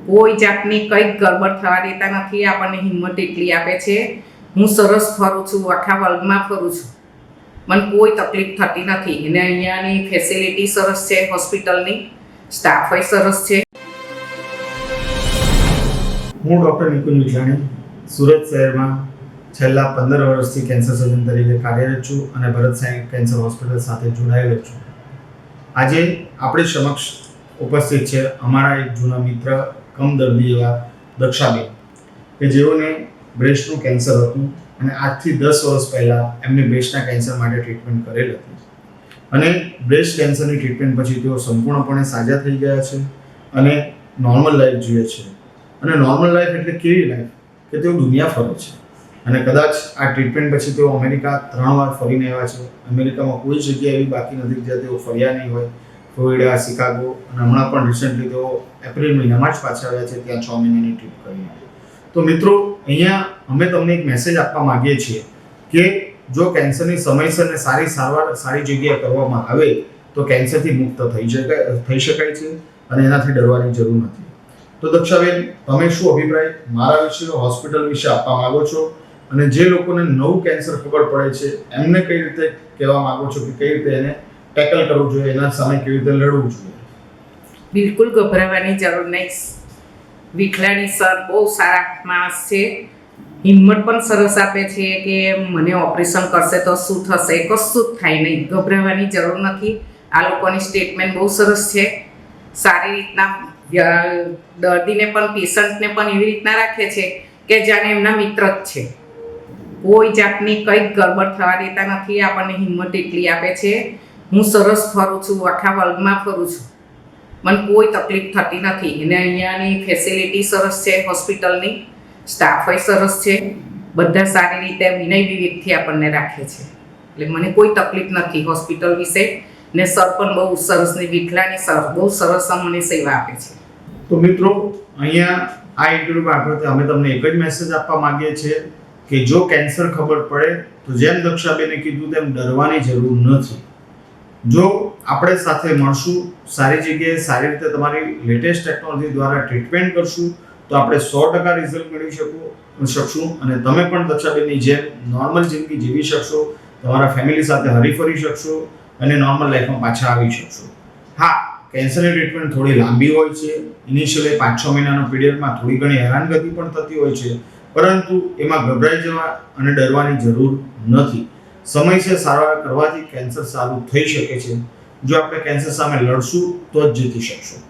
કોઈ જાતની કંઈક ગડબડ થવા દેતા નથી. આપણને હિંમત એટલી આપે છે. હું સરસ ફરું છું, આખા વર્લ્ડમાં ફરું છું, મને કોઈ તકલીફ થતી નથી. અને અહીંયાની ફેસિલિટી સરસ છે, હોસ્પિટલની સ્ટાફય સરસ છે. હું ડૉક્ટર નિકુંજ વિઠલાણી સુરત શહેરમાં છેલ્લા 15 વર્ષથી કેન્સર સર્જન તરીકે કાર્યરત છું અને ભરત સાંઈ કેન્સર હોસ્પિટલ સાથે જોડાયેલો છું. આજે આપણી સમક્ષ ઉપસ્થિત છે અમારા એક જૂના મિત્ર કમ દર્દી એવા દક્ષાબેન, કે જેઓને બ્રેસ્ટનું કેન્સર હતું અને આજથી 10 વર્ષ પહેલાં એમને બ્રેસ્ટના કેન્સર માટે ટ્રીટમેન્ટ કરેલ હતી અને બ્રેસ્ટ કેન્સરની ટ્રીટમેન્ટ પછી તેઓ સંપૂર્ણપણે સાજા થઈ ગયા છે અને નોર્મલ લાઈફ જીવે છે. અને નોર્મલ લાઈફ એટલે કેવી લાઈફ કે તેઓ દુનિયા ફરે છે અને કદાચ આ ટ્રીટમેન્ટ પછી તેઓ અમેરિકા 3 વાર ફરીને આવ્યા છે. અમેરિકામાં કોઈ જગ્યા એવી બાકી નથી જ્યાં તેઓ ફર્યા નહીં હોય. ફ્લોરિડા, શિકાગો અને હમણાં પણ રિસેન્ટલી તેઓ એપ્રિલ મહિનામાં જ પાછા આવ્યા છે ત્યાં 6 મહિનાની ટ્રીપ કરીને. તો મિત્રો, અહીંયા અમે તમને એક મેસેજ આપવા માંગીએ છીએ કે જો કેન્સરની સમયસર અને સારી સારવાર સારી જગ્યાએ કરવામાં આવે તો કેન્સરથી મુક્ત થઈ શકાય છે અને એનાથી ડરવાની જરૂર નથી. તો દક્ષાબેન, તમે શું અભિપ્રાય મારા વિશે, હોસ્પિટલ વિશે આપવા માંગો છો અને જે લોકોને નવું કેન્સર ખબર પડે છે એમને કઈ રીતે કહેવા માંગો છો કે કઈ રીતે એને ટેકલ કરવું જોઈએ, એના સામે કેવી રીતે લડવું જોઈએ? બિલકુલ ગભરાવાની જરૂર નહીં. વિઠલાણી સર બહુ સારા માણસ છે. હિંમત પણ સરસ આપે છે કે મને ઓપરેશન કરશે તો શું થશે, કશું જ થાય નહીં, ગભરાવાની જરૂર નથી. આ લોકોની સ્ટેટમેન્ટ બહુ સરસ છે. સારી રીતના દર્દીને પણ, પેશન્ટને પણ એવી રીતના રાખે છે કે જાણે એમના મિત્ર જ છે. કોઈ જાતની કંઈક ગડબડ થવા દેતા નથી. આપણને હિંમત એટલી આપે છે. હું સરસ ફરું છું, આખા વર્લ્ડમાં ફરું છું, મને કોઈ તકલીફ થતી નથી. અને અહીંયાની ફેસિલિટી સરસ છે, હોસ્પિટલની સ્ટાફય સરસ છે. બધા સારી રીતે વિનય વિવેકથી આપણને રાખે છે. એટલે મને કોઈ તકલીફ નથી હોસ્પિટલ વિશે. ને સર પણ બહુ સરસ, ને વિઠલાણી સર બહુ સરસ અમને સેવા આપે છે. તો મિત્રો, અહીંયા આ ઇન્ટરવ્યુ મારફતે અમે તમને એક જ મેસેજ આપવા માંગીએ છીએ કે જો કેન્સર ખબર પડે તો જેમ દક્ષાબેને કીધું તેમ ડરવાની જરૂર નથી. જો આપણે સાથે મળશું, સારી જગ્યાએ સારી રીતે તમારી લેટેસ્ટ ટેકનોલોજી દ્વારા ટ્રીટમેન્ટ કરશું તો આપણે 100% રિઝલ્ટ મેળવી શકશું અને તમે પણ દક્ષાબેનની જેમ નોર્મલ જિંદગી જીવી શકશો, તમારા ફેમિલી સાથે હરીફરી શકશો અને નોર્મલ લાઈફમાં પાછા આવી શકશો. હા, કેન્સરની ટ્રીટમેન્ટ થોડી લાંબી હોય છે. ઇનિશિયલી 5-6 મહિનાનો પીરિયડમાં થોડી ઘણી હેરાનગતિ પણ થતી હોય છે, પરંતુ એમાં ગભરાઈ જવા અને ડરવાની જરૂર નથી. સમયસર સારવાર કરવાથી કેન્સર સારું થઈ શકે છે. જો આપણે કેન્સર સામે લડશું તો જ જીતી શકશું.